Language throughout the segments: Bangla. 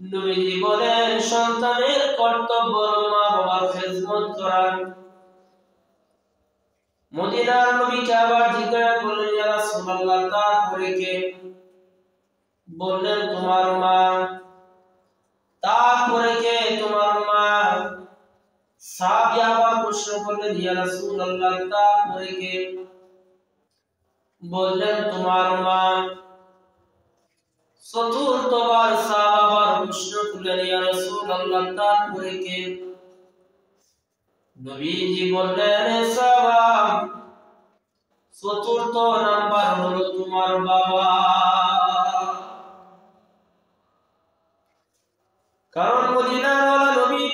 নবীজি বলেন সন্তানের কর্তব্য মা বাবার খেদমত করা। মদিনার নবীকে আবার জিজ্ঞাসা করলেন ইয়া রাসূলুল্লাহ তারপরে কে? বললেন তোমার মা। তারপরে কে? তোমার মা। সাহাবী আবার প্রশ্ন করলেন ইয়া রাসূলুল্লাহ তারপরে কে? বললেন তোমার মা। চতুর্থবার সাহাবা আবার প্রশ্ন করলেন ইয়া রাসূলুল্লাহ তারপরে কে? নবীজি বললেন সাহাবা চতুর্থ নাম্বার হলো তোমার বাবা। কারণ মদিনার নবী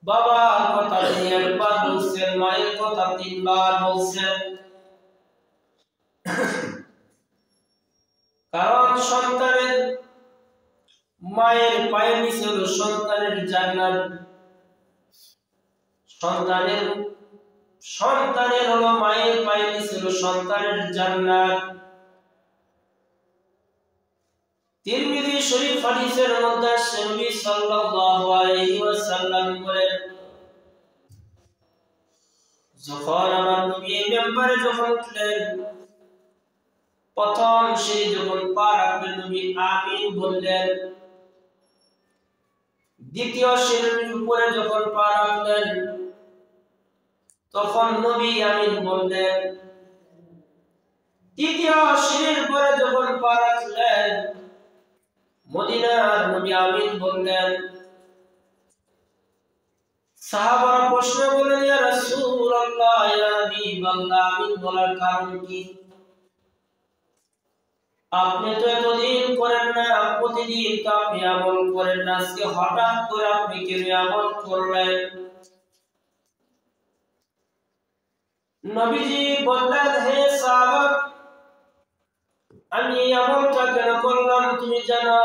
বাবার কথা একবার বলছেন, মায়ের কথা তিনবার বলছেন। কারণ সন্তানের মায়ের পায়ের নিচে হলো সন্তানের জান্নাত। সন্তানের হলো মায়ের পায়ের নিচে হলো সন্তানের জান্নাত। তিরমিজি শরীফ হাদিসের মধ্যে নবী সাল্লাল্লাহু আলাইহি ওয়াসাল্লাম বলেন, যখন আমার নবী মিম্বরে যখন উঠলেন, প্রথম সেই যখন পা রাখলেন নবী আমিন বললেন। দ্বিতীয় সিঁড়ির উপরে যখন পা রাখলেন তখন নবী আমিন বললেন। তৃতীয় সিঁড়ির উপরে যখন পা রাখলেন মদিনার নবী আমিন বললেন। সাহাবারা প্রশ্ন করলেন ইয়া রাসূলুল্লাহ ইয়া হাবিবাল্লাহ আমিন বলার কারণ কি? আপনি তো এতদিন করেন না, প্রতিদিন তো আপনি আমল করেন না, আজকে হঠাৎ করে আপনি কেন আমল করলেন? নবীজি বললেন হে সাহাবা আমি এই আমলটা কেন করলাম তুমি জানো?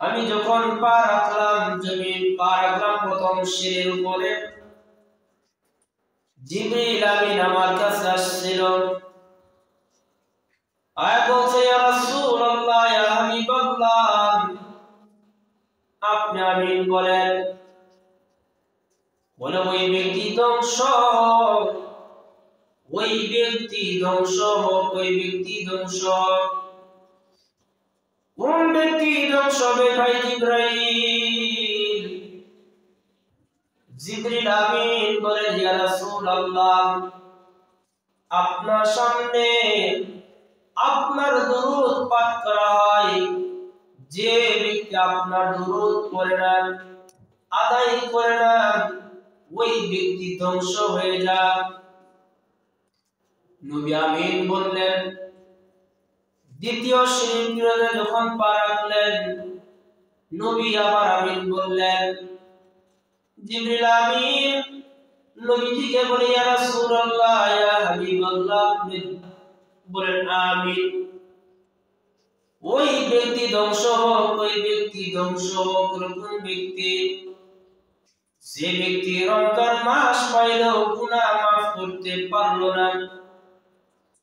আমি যখন পা রাখলাম প্রথম সিঁড়ির উপরে, জিবরিল আমিন আমার কাছে আসছিল। আর বলছে ইয়া রাসূলুল্লাহ ইয়া হাবিবাল্লাহ আপনি আমিন বলেন। বলে ওই ব্যক্তি ধ্বংস হোক, ওই ব্যক্তি ধ্বংস হোক, ওই ব্যক্তি ধ্বংস হোক। কোন ব্যক্তি ধ্বংস হবে ভাই? জিবরাইল। জিবরিল আমিন বলে ইয়া রাসূলুল্লাহ আপনার সামনে আপনার দরুদ পাঠ করা হয়, যে ব্যক্তি আপনার দরুদ পড়ে না, আদায় করে না, ওই ব্যক্তি ধ্বংস হয়ে যায়। নবী আমিন বললেন। দ্বিতীয় সিঁড়িতে যখন পা রাখলেন নবী আবার আমিন বললেন। জিবরিল আমিন নবীজিকে বলে ইয়া রাসূলুল্লাহ ইয়া হাবিবাল্লাহ আপনি বলেন আমিন। ওই ব্যক্তি ধ্বংস হোক, ওই ব্যক্তি ধ্বংস হোক। কোন ব্যক্তি? যে ব্যক্তি রমজান মাস পাইলেও গুনাহ মাফ করতে পারলো না,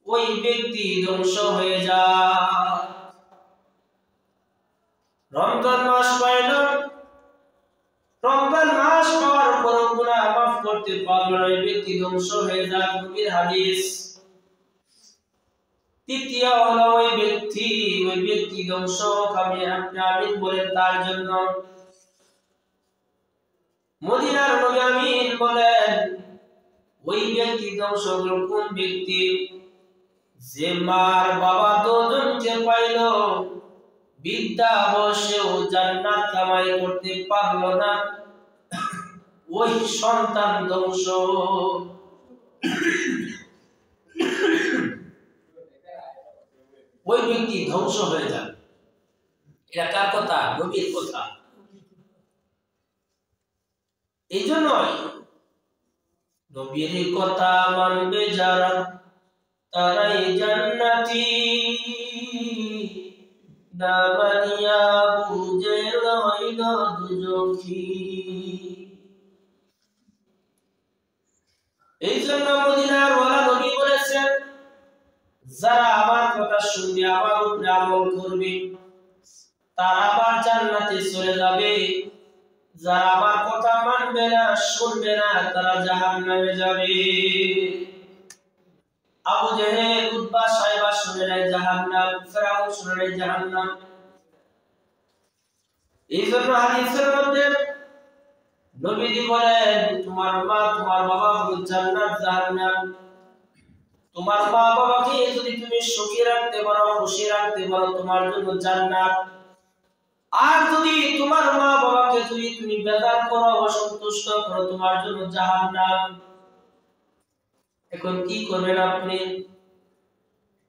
ওই ব্যক্তি ধ্বংস হয়ে যায়। রমজান মাস পাইল, রমজান মাস পাওয়ার পর গুনাহ মাফ করতে পারলো না, ওই ব্যক্তি ধ্বংস হয়ে যায়। নবীর হাদিস। তৃতীয় হলো ওই ব্যক্তি ধ্বংস হোক। আপনি আমিন বলেন তার জন্য। মদিনার নবী আমিন বলেন। ওই ব্যক্তি ধ্বংস হলো কোন ব্যক্তি? যে মার বাবা দুজনকে পাইল, বিদ্যা বসেও জান্নাত কামাই করতে পারলো না, ওই সন্তান ধ্বংস। ওই ব্যক্তি ধ্বংস হয়ে যাবে। এটা কার কথা? নবীর কথা। এই জন্যই নবীর কথা মানবে যারা তারাই জান্নাতি, না মানিয়া বুঝে হইল দুজখী। এই জন্য মদিনার ওয়ালা নবী বলেছেন যারা আমার কথা শুনবে, আমার উপরে আমল করবে, তারা আবার জান্নাতে চলে যাবে, যারা আমার কথা মানবে না শুনবে না তারা জাহান্নামে যাবে। আবু জেহেল উতবা সাইবা শুনে নাই জাহান্নাম, ফিরআউন শুনে নাই জাহান্নাম। এই জন্য হাদিসের মধ্যে নবীজি বলেন তোমার মা তোমার বাবা হলো জান্নাত জাহান্নাম। তোমার মা বাবাকে যদি তুমি সুখী রাখতে পারো খুশি রাখতে পারো তোমার জন্য জান্নাত, আর যদি তোমার মা বাবাকে যদি তুমি বেজার করো অসন্তুষ্ট করো তোমার জন্য জাহান্নাম। এখন কি করবেন আপনি?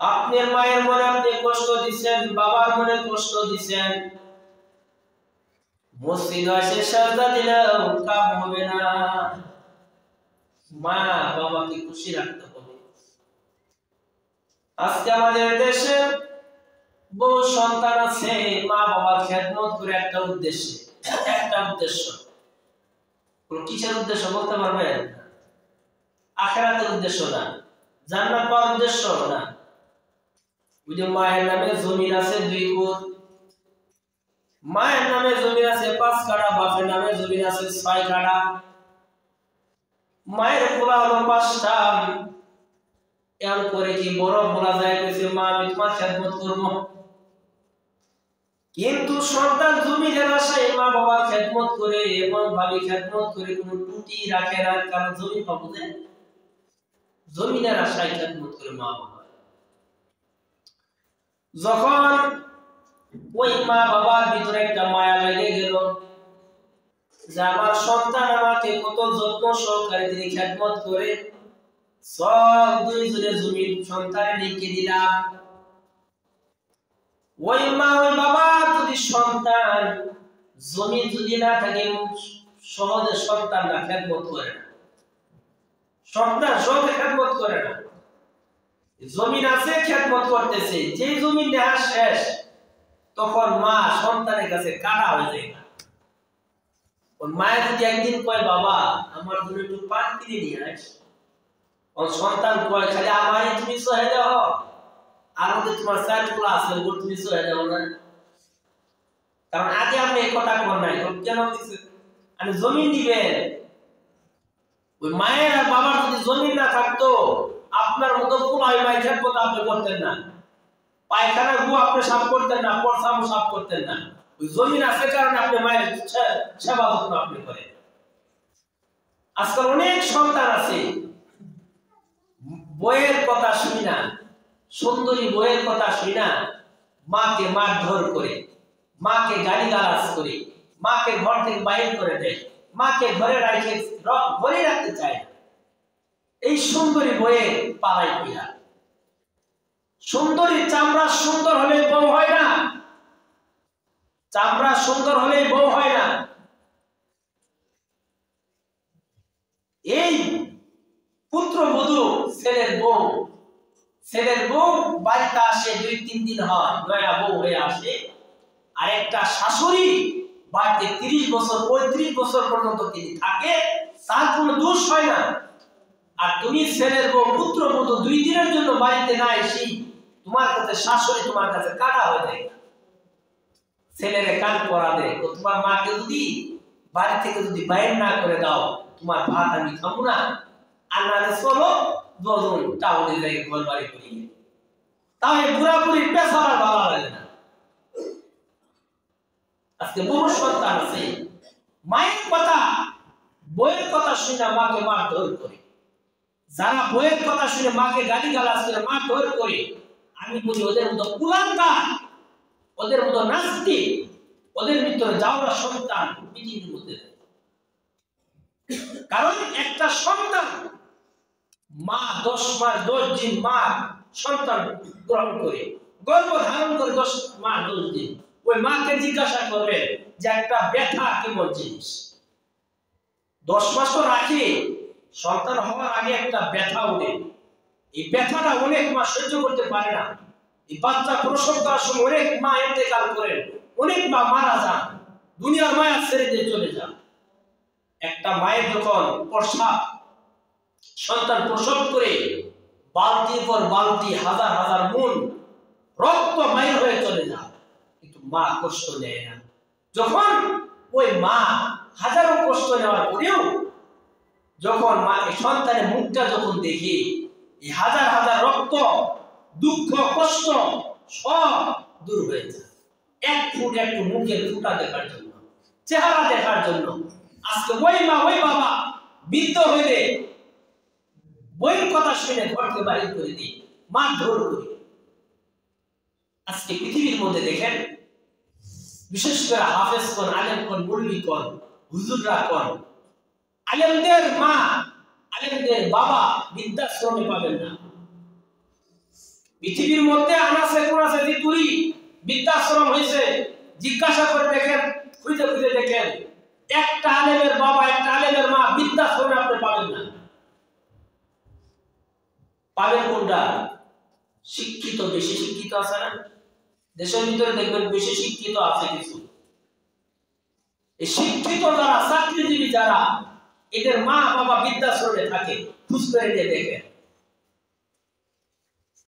আপনার মায়ের মনে আপনি কষ্ট দিচ্ছেন, বাবার মনে কষ্ট দিচ্ছেন, মসজিদে এসে সাজদা দিলেও কাম হবে না। মা বাবাকে খুশি রাখতে হবে। আজকে আমাদের দেশে বহু সন্তান আছে মা বাবার খেদমত করে একটা উদ্দেশ্য। কিসের উদ্দেশ্য বলতে পারবেন? আখিরাতের উদ্দেশ্য না, জান্নাত পাওয়ার উদ্দেশ্য না। ওই যে মায়ের নামে জমিন আছে 2 কোট, মায়ের নামে জমিন আছে 5 কাঠা, বাপের নামে জমিন আছে 6 কাঠা, মায়ের পোলা হলো 5টা। এমন করে কি বড় বলা যায় কইছে মা আমি তোমার খেদমত করব, কিন্তু সন্তান জমিনের আশায় মা বাবার খেদমত করে এমন ভাবে খেদমত করে কোনো ত্রুটি রাখে না, কারণ জমিন পাবো না, জমিনের আশায় খেদমত করে মা বাবা। যখন ওই মা বাবার ভিতরে একটা মায়া লেগে গেল যে আমার সন্তান আমাকে কত যত্ন সহকারে তিনি খেদমত করে, সব 2 জনের জমি সন্তানে লিখে দিলাম। ওই মা ওই বাবা যদি সন্তান জমি যদি না থাকে সহজে সন্তানরা খেদমত করে না, সন্তান সহজে খেদমত করে না। জমিন আছে খেদমত করতেছে, যে জমি নেওয়া শেষ তখন মা সন্তানের কাছে কাটা হয়ে যায়। ওর মায়ের যদি একদিন কয় বাবা আমার জন্য একটু পান কিনে নিয়ে আস, ওর সন্তান কয় খালি আমারই তুমি সহে দাও, আর মধ্যে তোমার 4 গুলো আছে ওর তুমি সহে দাও না। কারণ আগে আপনি এই কথা কর নাই, কেন দিছে আমি জমি দিবেন। ওই মায়ের আর বাবার যদি জমি না থাকতো আপনার মতো পুরাই মায়ের খেদমত আপনি করতেন না, পায়খানা গু আপনি সাফ করতেন না, পরসাম সাফ করতেন না। ওই জমিন আছে কারণে আপনি মায়ের সেবা যত্ন আপনি করেন। আজকাল অনেক সন্তান আছে বইয়ের কথা শুনি না, সুন্দরী বইয়ের কথা শুনি না মাকে মারধর করে, মাকে গালিগালাজ করে, মাকে ঘর থেকে বাইর করে দেয়, মাকে ঘরে রাখতে চায়। এই সুন্দরী বইয়ে পালাই পিয়া। সুন্দরী চামড়া সুন্দর হলে বউ হয় না, চামড়া সুন্দর হলে বউ হয় না। এই পুত্রবধূ ছেলের বউ বাড়িতে আসে 2-3 দিন হয়, নয়া বউ হয়ে আসে। আর একটা শাশুড়ি বাড়িতে 30 বছর 35 বছর পর্যন্ত তিনি থাকে, তার কোনো দোষ হয় না। আর তুমি ছেলের বউ পুত্রবধূ 2 দিনের জন্য বাড়িতে না এসে তোমার কাছে শাশুড়ি তোমার কাছে কাটা হয়ে যায়, ছেলেরে কান পরা দেয়। তোমার মাকে যদি বাড়ি থেকে যদি বাইর না করে দাও তোমার ভাত আমি খাবো না, আর না চলো 2 জন টাউনে যাই ঘর বাড়ি করি, তাহলে বুড়া বুড়ি পেশাবার ভালো লাগে না। আজকে বহু সন্তান আছে মায়ের কথা বইয়ের কথা শুনে মাকে মারধর করে, যারা বইয়ের কথা শুনে মাকে গালিগালাজ করে মারধর করে, আমি বলি ওদের মতো কুলাঙ্গার, ওদের মতো নাস্তিক, ওদের ভিতরে যাওয়া সন্তান পৃথিবীর মধ্যে। কারণ একটা সন্তান মা 10 মাস 10 দিন মা সন্তান গ্রহণ করে গর্ভ ধারণ করে 10 মাস 10 দিন, ওই মাকে জিজ্ঞাসা করবে যে একটা ব্যথা কেমন জিনিস। 10 মাস তো রাখি, সন্তান হওয়ার আগে একটা ব্যথা ওঠে, এই ব্যথাটা অনেক মা সহ্য করতে পারে না। এই বাচ্চা প্রসব করার সময় অনেক মা ইন্তেকাল করেন, অনেক মা মারা যান, দুনিয়ার মায়া ছেড়ে দিয়ে চলে যান। একটা মায়ের যখন সন্তান প্রসব করে বালতির পর বালতি হাজার হাজার মন রক্ত বাইর হয়ে চলে যায়, কিন্তু মা কষ্ট নেয় না। যখন ওই মা হাজারো কষ্ট নেওয়ার পরেও যখন মা সন্তানের মুখটা যখন দেখে, এই হাজার হাজার রক্ত, দুঃখ, কষ্ট সব দূর হয়ে যায় এক ফুট একটু মুখের ফুটা দেখার জন্য, চেহারা দেখার জন্য। আজকে ওই মা ওই বাবা বৃদ্ধ হইলে বইয়ের কথা শুনে ঘরকে বাহির করে দিই, মারধর করি। আজকে পৃথিবীর মধ্যে দেখেন, বিশেষ করে হাফেজ কোন, আলেম কোন, মুরব্বি কোন, হুজুররা কোন, আলেমদের মা আলেমদের বাবা বৃদ্ধাশ্রমে পাবেন না। পৃথিবীর মধ্যে আনাসে কোনাসে দিতুরি বৃদ্ধাশ্রম হয়েছে, জিজ্ঞাসা করে দেখেন, খুঁজে খুঁজে দেখেন, একটা আলেমের বাবা একটা আলেমের মা বৃদ্ধাশ্রমে আপনি পাবেন না। পাবেন কোনটা? শিক্ষিত, বেশি শিক্ষিত আছে না দেশের ভিতরে, দেখবেন বেশি শিক্ষিত আছে কিছু। এই শিক্ষিত যারা, চাকরিজীবী যারা, এদের মা বাবা বৃদ্ধাশ্রমে থাকে, খুঁজ করে দিয়ে দেখেন।